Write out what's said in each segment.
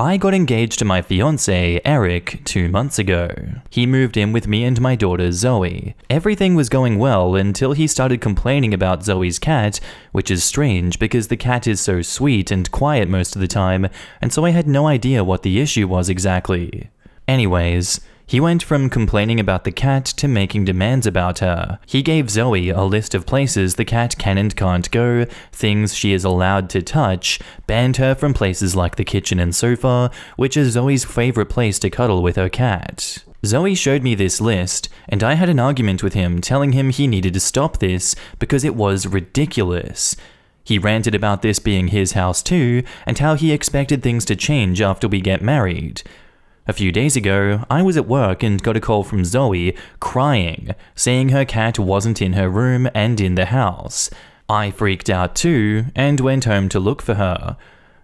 I got engaged to my fiancé, Eric, 2 months ago. He moved in with me and my daughter, Zoe. Everything was going well until he started complaining about Zoe's cat, which is strange because the cat is so sweet and quiet most of the time, and so I had no idea what the issue was exactly. Anyways, he went from complaining about the cat to making demands about her. He gave Zoe a list of places the cat can and can't go, things she is allowed to touch, banned her from places like the kitchen and sofa, which is Zoe's favorite place to cuddle with her cat. Zoe showed me this list, and I had an argument with him telling him he needed to stop this because it was ridiculous. He ranted about this being his house too, and how he expected things to change after we get married. A few days ago, I was at work and got a call from Zoe, crying, saying her cat wasn't in her room and in the house. I freaked out too, and went home to look for her.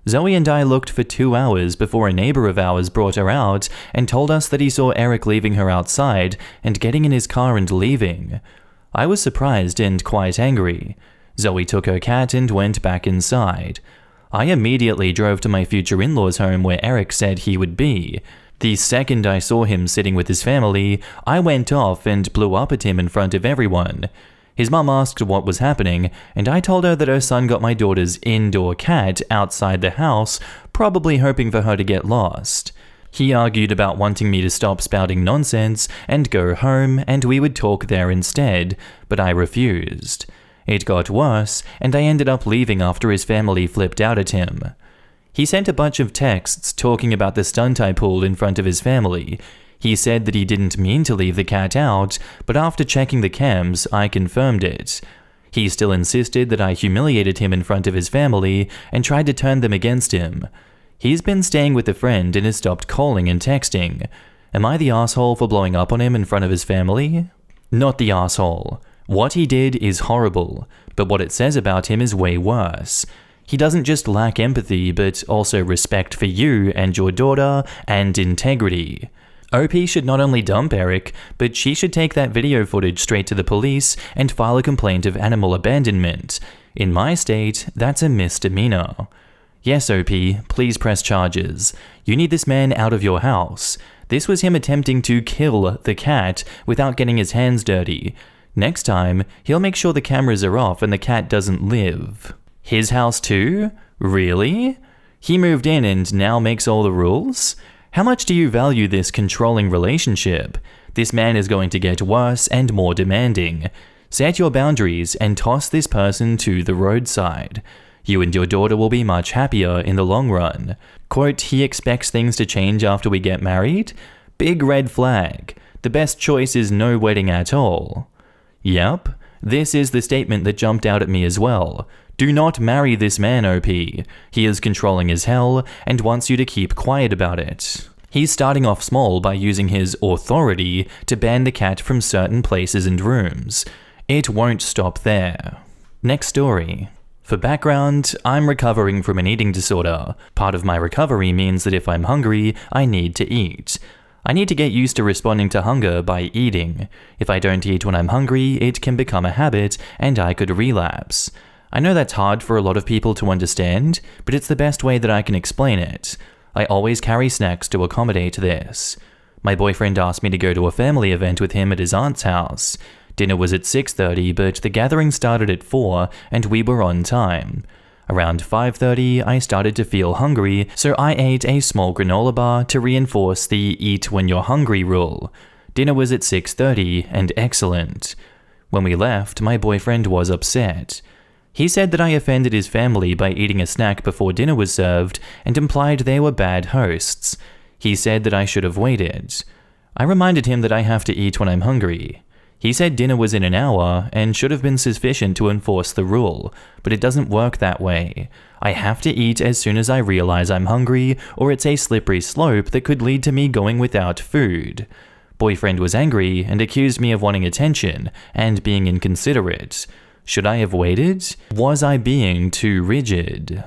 Zoe and I looked for 2 hours before a neighbor of ours brought her out and told us that he saw Eric leaving her outside and getting in his car and leaving. I was surprised and quite angry. Zoe took her cat and went back inside. I immediately drove to my future in-laws' home where Eric said he would be. The second I saw him sitting with his family, I went off and blew up at him in front of everyone. His mum asked what was happening, and I told her that her son got my daughter's indoor cat outside the house, probably hoping for her to get lost. He argued about wanting me to stop spouting nonsense and go home, and we would talk there instead, but I refused. It got worse, and I ended up leaving after his family flipped out at him. He sent a bunch of texts talking about the stunt I pulled in front of his family. He said that he didn't mean to leave the cat out, but after checking the cams, I confirmed it. He still insisted that I humiliated him in front of his family and tried to turn them against him. He's been staying with a friend and has stopped calling and texting. Am I the asshole for blowing up on him in front of his family? Not the asshole. What he did is horrible, but what it says about him is way worse. He doesn't just lack empathy, but also respect for you and your daughter, and integrity. OP should not only dump Eric, but she should take that video footage straight to the police and file a complaint of animal abandonment. In my state, that's a misdemeanor. Yes, OP, please press charges. You need this man out of your house. This was him attempting to kill the cat without getting his hands dirty. Next time, he'll make sure the cameras are off and the cat doesn't live. His house too? Really? He moved in and now makes all the rules? How much do you value this controlling relationship? This man is going to get worse and more demanding. Set your boundaries and toss this person to the roadside. You and your daughter will be much happier in the long run. Quote, he expects things to change after we get married? Big red flag. The best choice is no wedding at all. Yep, this is the statement that jumped out at me as well. Do not marry this man, OP. He is controlling as hell and wants you to keep quiet about it. He's starting off small by using his authority to ban the cat from certain places and rooms. It won't stop there. Next story. For background, I'm recovering from an eating disorder. Part of my recovery means that if I'm hungry, I need to eat. I need to get used to responding to hunger by eating. If I don't eat when I'm hungry, it can become a habit and I could relapse. I know that's hard for a lot of people to understand, but it's the best way that I can explain it. I always carry snacks to accommodate this. My boyfriend asked me to go to a family event with him at his aunt's house. Dinner was at 6:30, but the gathering started at 4 and we were on time. Around 5:30, I started to feel hungry, so I ate a small granola bar to reinforce the eat when you're hungry rule. Dinner was at 6:30 and excellent. When we left, my boyfriend was upset. He said that I offended his family by eating a snack before dinner was served and implied they were bad hosts. He said that I should have waited. I reminded him that I have to eat when I'm hungry. He said dinner was in an hour and should have been sufficient to enforce the rule, but it doesn't work that way. I have to eat as soon as I realize I'm hungry, or it's a slippery slope that could lead to me going without food. Boyfriend was angry and accused me of wanting attention and being inconsiderate. Should I have waited? Was I being too rigid?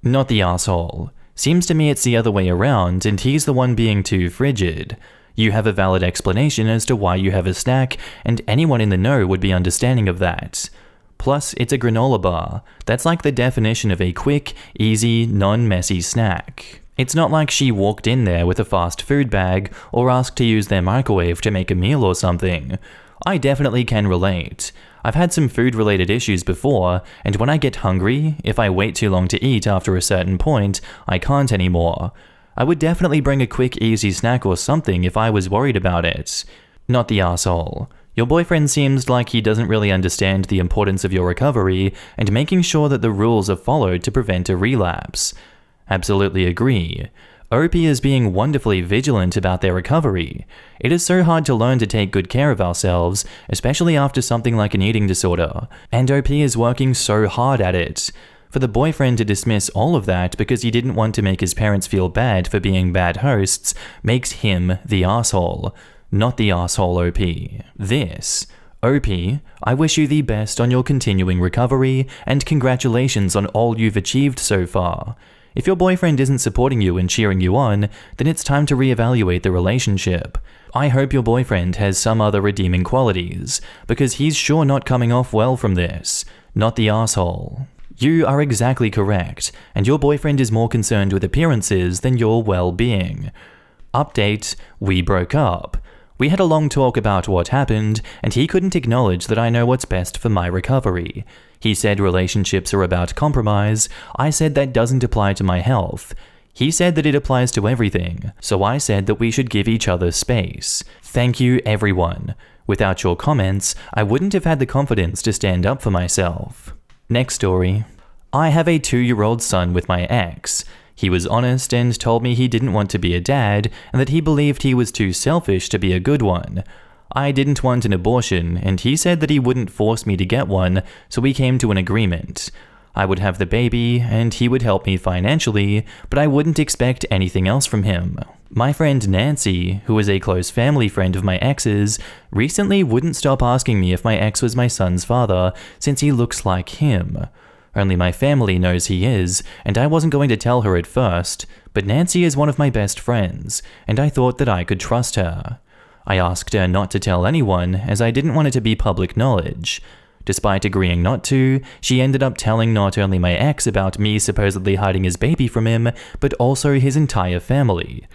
Not the asshole. Seems to me it's the other way around and he's the one being too frigid. You have a valid explanation as to why you have a snack, and anyone in the know would be understanding of that. Plus, it's a granola bar. That's like the definition of a quick, easy, non-messy snack. It's not like she walked in there with a fast food bag or asked to use their microwave to make a meal or something. I definitely can relate. I've had some food-related issues before, and when I get hungry, if I wait too long to eat after a certain point, I can't anymore. I would definitely bring a quick, easy snack or something if I was worried about it. Not the asshole. Your boyfriend seems like he doesn't really understand the importance of your recovery and making sure that the rules are followed to prevent a relapse. Absolutely agree. OP is being wonderfully vigilant about their recovery. It is so hard to learn to take good care of ourselves, especially after something like an eating disorder, and OP is working so hard at it. For the boyfriend to dismiss all of that because he didn't want to make his parents feel bad for being bad hosts makes him the asshole, not the asshole OP. This, OP, I wish you the best on your continuing recovery, and congratulations on all you've achieved so far. If your boyfriend isn't supporting you and cheering you on, then it's time to reevaluate the relationship. I hope your boyfriend has some other redeeming qualities, because he's sure not coming off well from this, not the asshole. You are exactly correct, and your boyfriend is more concerned with appearances than your well-being. Update, we broke up. We had a long talk about what happened, and he couldn't acknowledge that I know what's best for my recovery. He said relationships are about compromise. I said that doesn't apply to my health. He said that it applies to everything, so I said that we should give each other space. Thank you, everyone. Without your comments, I wouldn't have had the confidence to stand up for myself. Next story. I have a 2-year-old son with my ex. He was honest and told me he didn't want to be a dad and that he believed he was too selfish to be a good one. I didn't want an abortion, and he said that he wouldn't force me to get one, so we came to an agreement. I would have the baby, and he would help me financially, but I wouldn't expect anything else from him. My friend Nancy, who is a close family friend of my ex's, recently wouldn't stop asking me if my ex was my son's father, since he looks like him. Only my family knows he is, and I wasn't going to tell her at first, but Nancy is one of my best friends, and I thought that I could trust her. I asked her not to tell anyone, as I didn't want it to be public knowledge. Despite agreeing not to, she ended up telling not only my ex about me supposedly hiding his baby from him, but also his entire family.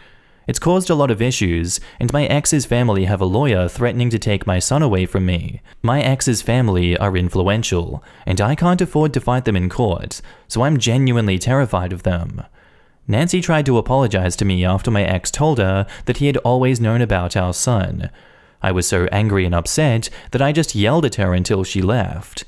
It's caused a lot of issues, and my ex's family have a lawyer threatening to take my son away from me. My ex's family are influential, and I can't afford to fight them in court, so I'm genuinely terrified of them. Nancy tried to apologize to me after my ex told her that he had always known about our son. I was so angry and upset that I just yelled at her until she left.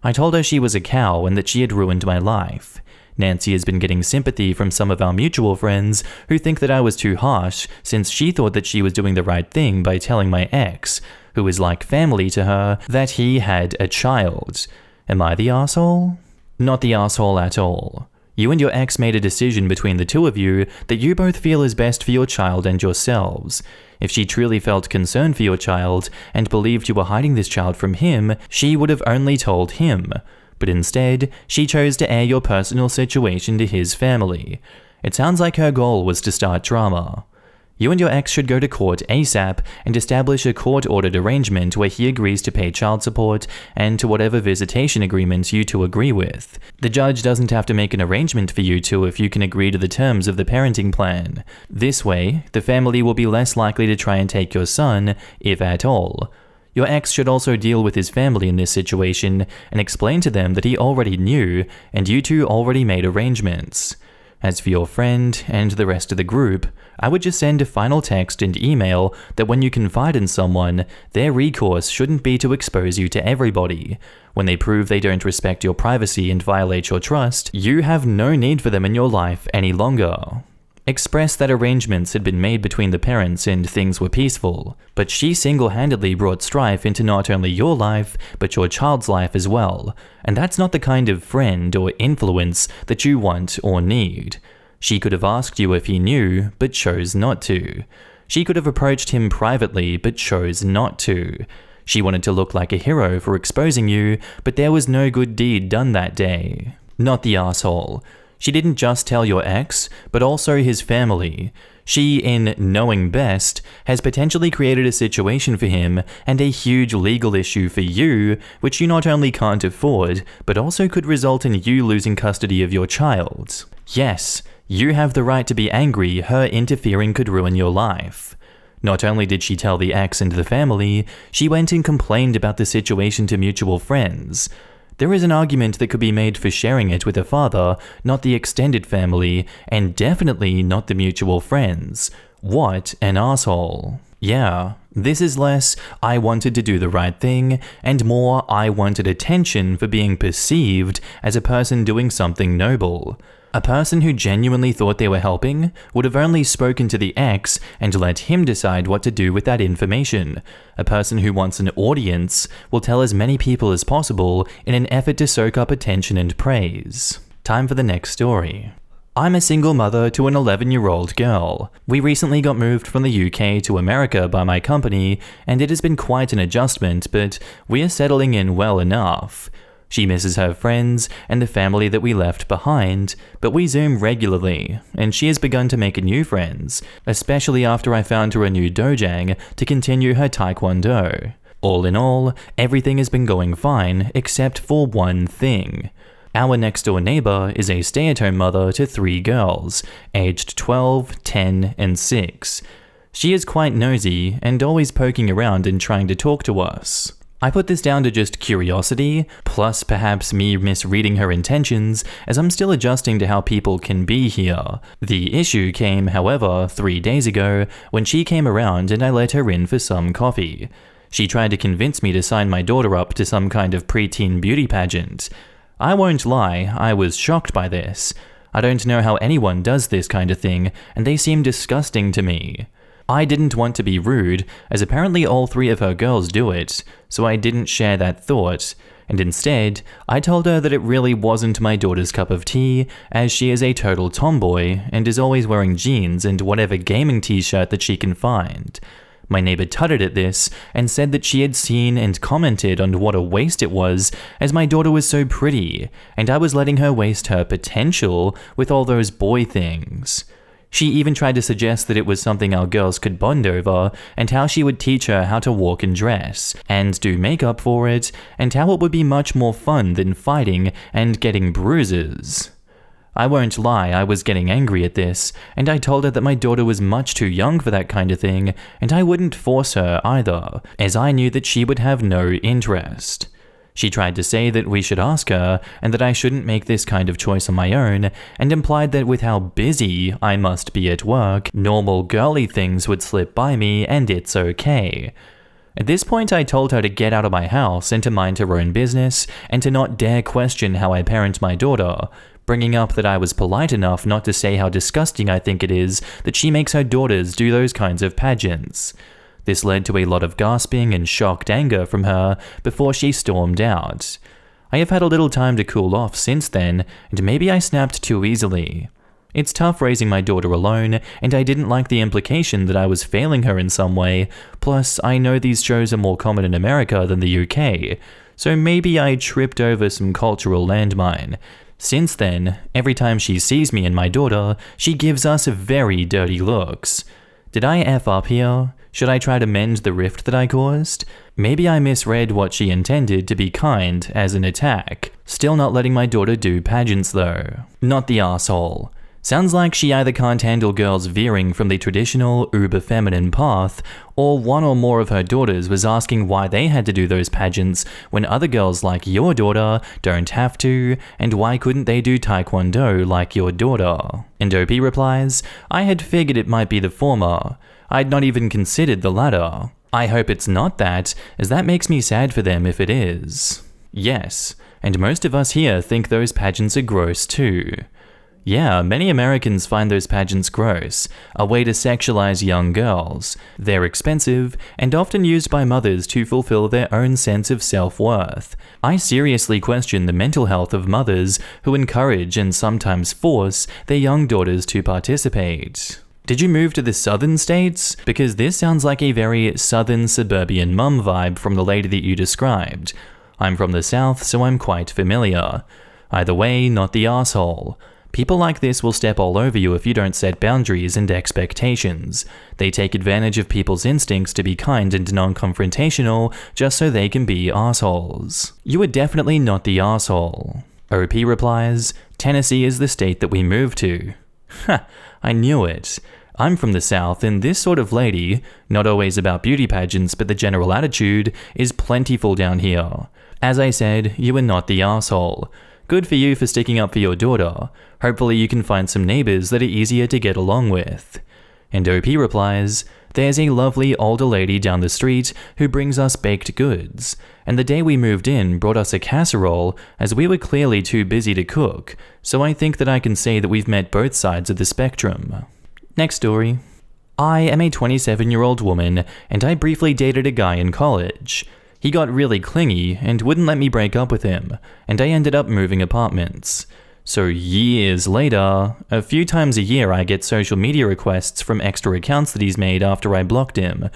I told her she was a cow and that she had ruined my life. Nancy has been getting sympathy from some of our mutual friends who think that I was too harsh, since she thought that she was doing the right thing by telling my ex, who is like family to her, that he had a child. Am I the asshole? Not the asshole at all. You and your ex made a decision between the two of you that you both feel is best for your child and yourselves. If she truly felt concern for your child and believed you were hiding this child from him, she would have only told him. But instead, she chose to air your personal situation to his family. It sounds like her goal was to start drama. You and your ex should go to court ASAP and establish a court-ordered arrangement where he agrees to pay child support and to whatever visitation agreements you two agree with. The judge doesn't have to make an arrangement for you two if you can agree to the terms of the parenting plan. This way, the family will be less likely to try and take your son, if at all. Your ex should also deal with his family in this situation and explain to them that he already knew and you two already made arrangements. As for your friend and the rest of the group, I would just send a final text and email that when you confide in someone, their recourse shouldn't be to expose you to everybody. When they prove they don't respect your privacy and violate your trust, you have no need for them in your life any longer. Express that arrangements had been made between the parents and things were peaceful, but she single-handedly brought strife into not only your life, but your child's life as well, and that's not the kind of friend or influence that you want or need. She could have asked you if he knew, but chose not to. She could have approached him privately, but chose not to. She wanted to look like a hero for exposing you, but there was no good deed done that day. Not the asshole. She didn't just tell your ex, but also his family. She, in knowing best, has potentially created a situation for him and a huge legal issue for you, which you not only can't afford, but also could result in you losing custody of your child. Yes, You have the right to be angry. Her interfering could ruin your life. Not only did she tell the ex and the family, she went and complained about the situation to mutual friends. There is an argument that could be made for sharing it with her father, not the extended family, and definitely not the mutual friends. What an asshole. Yeah, this is less I wanted to do the right thing, and more I wanted attention for being perceived as a person doing something noble. A person who genuinely thought they were helping would have only spoken to the ex and let him decide what to do with that information. A person who wants an audience will tell as many people as possible in an effort to soak up attention and praise. Time for the next story. I'm a single mother to an 11-year-old girl. We recently got moved from the UK to America by my company, and it has been quite an adjustment, but we are settling in well enough. She misses her friends and the family that we left behind, but we Zoom regularly, and she has begun to make new friends, especially after I found her a new dojang to continue her taekwondo. All in all, everything has been going fine, except for one thing. Our next-door neighbor is a stay-at-home mother to 3 girls, aged 12, 10, and 6. She is quite nosy and always poking around and trying to talk to us. I put this down to just curiosity, plus perhaps me misreading her intentions, as I'm still adjusting to how people can be here. The issue came, however, 3 days ago, when she came around and I let her in for some coffee. She tried to convince me to sign my daughter up to some kind of preteen beauty pageant. I won't lie, I was shocked by this. I don't know how anyone does this kind of thing, and they seem disgusting to me. I didn't want to be rude, as apparently all 3 of her girls do it, so I didn't share that thought, and instead, I told her that it really wasn't my daughter's cup of tea, as she is a total tomboy and is always wearing jeans and whatever gaming t-shirt that she can find. My neighbor tutted at this and said that she had seen and commented on what a waste it was, as my daughter was so pretty, and I was letting her waste her potential with all those boy things. She even tried to suggest that it was something our girls could bond over, and how she would teach her how to walk and dress, and do makeup for it, and how it would be much more fun than fighting and getting bruises. I won't lie, I was getting angry at this, and I told her that my daughter was much too young for that kind of thing, and I wouldn't force her either, as I knew that she would have no interest. She tried to say that we should ask her, and that I shouldn't make this kind of choice on my own, and implied that with how busy I must be at work, normal girly things would slip by me and it's okay. At this point, I told her to get out of my house and to mind her own business, and to not dare question how I parent my daughter, bringing up that I was polite enough not to say how disgusting I think it is that she makes her daughters do those kinds of pageants. This led to a lot of gasping and shocked anger from her before she stormed out. I have had a little time to cool off since then, and maybe I snapped too easily. It's tough raising my daughter alone, and I didn't like the implication that I was failing her in some way, plus I know these shows are more common in America than the UK, so maybe I tripped over some cultural landmine. Since then, every time she sees me and my daughter, she gives us very dirty looks. Did I F up here? Should I try to mend the rift that I caused? Maybe I misread what she intended to be kind as an attack. Still not letting my daughter do pageants though. Not the asshole. Sounds like she either can't handle girls veering from the traditional uber-feminine path, or one or more of her daughters was asking why they had to do those pageants when other girls like your daughter don't have to, and why couldn't they do taekwondo like your daughter? And OP replies, I had figured it might be the former. I'd not even considered the latter. I hope it's not that, as that makes me sad for them if it is. Yes, and most of us here think those pageants are gross too. Yeah, many Americans find those pageants gross, a way to sexualize young girls. They're expensive, and often used by mothers to fulfill their own sense of self-worth. I seriously question the mental health of mothers who encourage and sometimes force their young daughters to participate. Did you move to the southern states? Because this sounds like a very southern suburban mum vibe from the lady that you described. I'm from the south, so I'm quite familiar. Either way, not the asshole. People like this will step all over you if you don't set boundaries and expectations. They take advantage of people's instincts to be kind and non-confrontational just so they can be assholes. You are definitely not the asshole. OP replies, Tennessee is the state that we moved to. Ha, I knew it. I'm from the South, and this sort of lady, not always about beauty pageants but the general attitude, is plentiful down here. As I said, you are not the asshole. Good for you for sticking up for your daughter. Hopefully you can find some neighbors that are easier to get along with. And OP replies, there's a lovely older lady down the street who brings us baked goods, and the day we moved in brought us a casserole as we were clearly too busy to cook, so I think that I can say that we've met both sides of the spectrum. Next story. I am a 27-year-old woman, and I briefly dated a guy in college. He got really clingy and wouldn't let me break up with him, and I ended up moving apartments. So years later, a few times a year I get social media requests from extra accounts that he's made after I blocked him.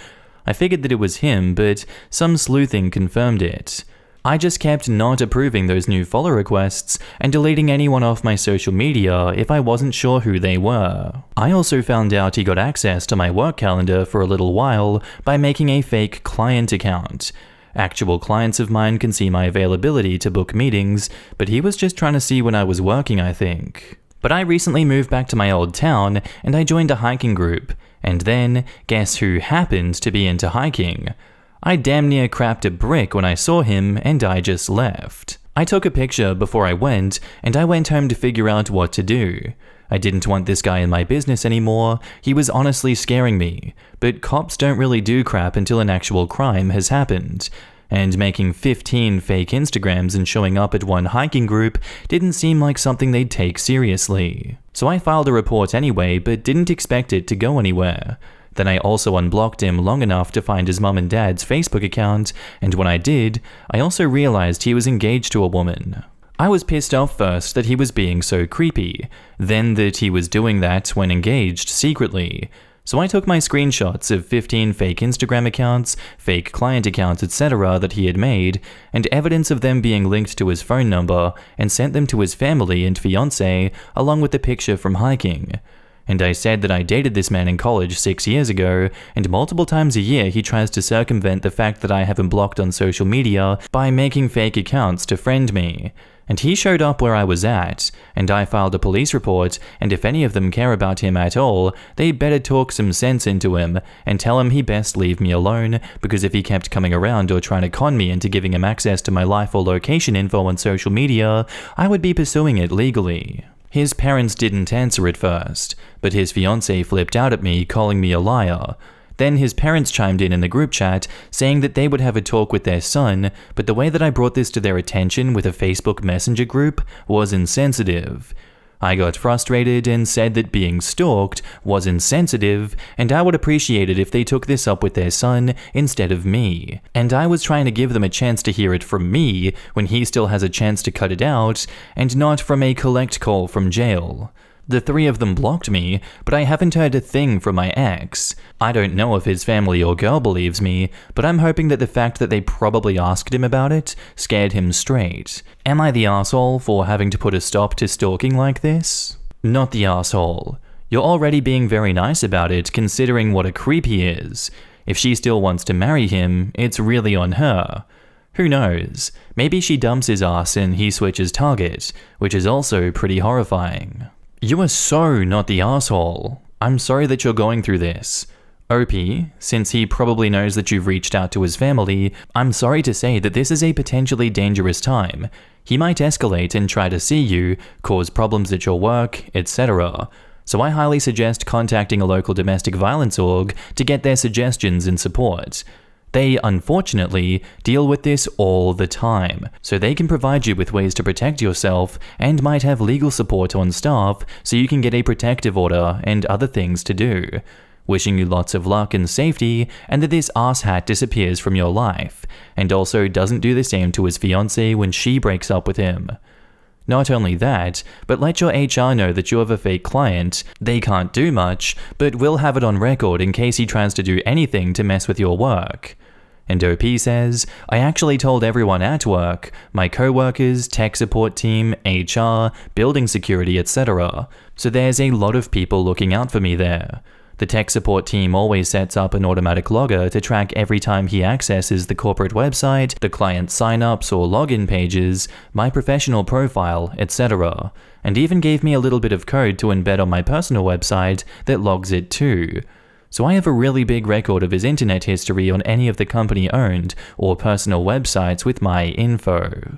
I figured that it was him, but some sleuthing confirmed it. I just kept not approving those new follow requests and deleting anyone off my social media if I wasn't sure who they were. I also found out he got access to my work calendar for a little while by making a fake client account. Actual clients of mine can see my availability to book meetings, but he was just trying to see when I was working, I think. But I recently moved back to my old town, and I joined a hiking group. And then, guess who happened to be into hiking? I damn near crapped a brick when I saw him, and I just left. I took a picture before I went, and I went home to figure out what to do. I didn't want this guy in my business anymore. He was honestly scaring me. But cops don't really do crap until an actual crime has happened. And making 15 fake Instagrams and showing up at one hiking group didn't seem like something they'd take seriously. So I filed a report anyway, but didn't expect it to go anywhere. Then I also unblocked him long enough to find his mum and dad's Facebook account, and when I did, I also realized he was engaged to a woman. I was pissed off first that he was being so creepy, then that he was doing that when engaged secretly. So I took my screenshots of 15 fake Instagram accounts, fake client accounts, etc. that he had made, and evidence of them being linked to his phone number, and sent them to his family and fiancé, along with the picture from hiking. And I said that I dated this man in college 6 years ago, and multiple times a year he tries to circumvent the fact that I have him blocked on social media by making fake accounts to friend me. And he showed up where I was at, and I filed a police report, and if any of them care about him at all, they better talk some sense into him, and tell him he best leave me alone, because if he kept coming around or trying to con me into giving him access to my life or location info on social media, I would be pursuing it legally. His parents didn't answer at first, but his fiancé flipped out at me, calling me a liar. Then his parents chimed in the group chat, saying that they would have a talk with their son, but the way that I brought this to their attention with a Facebook Messenger group was insensitive. I got frustrated and said that being stalked was insensitive, and I would appreciate it if they took this up with their son instead of me. And I was trying to give them a chance to hear it from me when he still has a chance to cut it out, and not from a collect call from jail. The three of them blocked me, but I haven't heard a thing from my ex. I don't know if his family or girl believes me, but I'm hoping that the fact that they probably asked him about it scared him straight. Am I the asshole for having to put a stop to stalking like this? Not the asshole. You're already being very nice about it considering what a creep he is. If she still wants to marry him, it's really on her. Who knows? Maybe she dumps his ass and he switches target, which is also pretty horrifying. You are so not the asshole. I'm sorry that you're going through this. OP, since he probably knows that you've reached out to his family, I'm sorry to say that this is a potentially dangerous time. He might escalate and try to see you, cause problems at your work, etc. So I highly suggest contacting a local domestic violence org to get their suggestions and support. They, unfortunately, deal with this all the time, so they can provide you with ways to protect yourself and might have legal support on staff so you can get a protective order and other things to do. Wishing you lots of luck and safety, and that this asshat disappears from your life, and also doesn't do the same to his fiancée when she breaks up with him. Not only that, but let your HR know that you have a fake client. They can't do much, but will have it on record in case he tries to do anything to mess with your work. And OP says, I actually told everyone at work, my co-workers, tech support team, HR, building security, etc. So there's a lot of people looking out for me there. The tech support team always sets up an automatic logger to track every time he accesses the corporate website, the client signups or login pages, my professional profile, etc., and even gave me a little bit of code to embed on my personal website that logs it too. So I have a really big record of his internet history on any of the company-owned or personal websites with my info.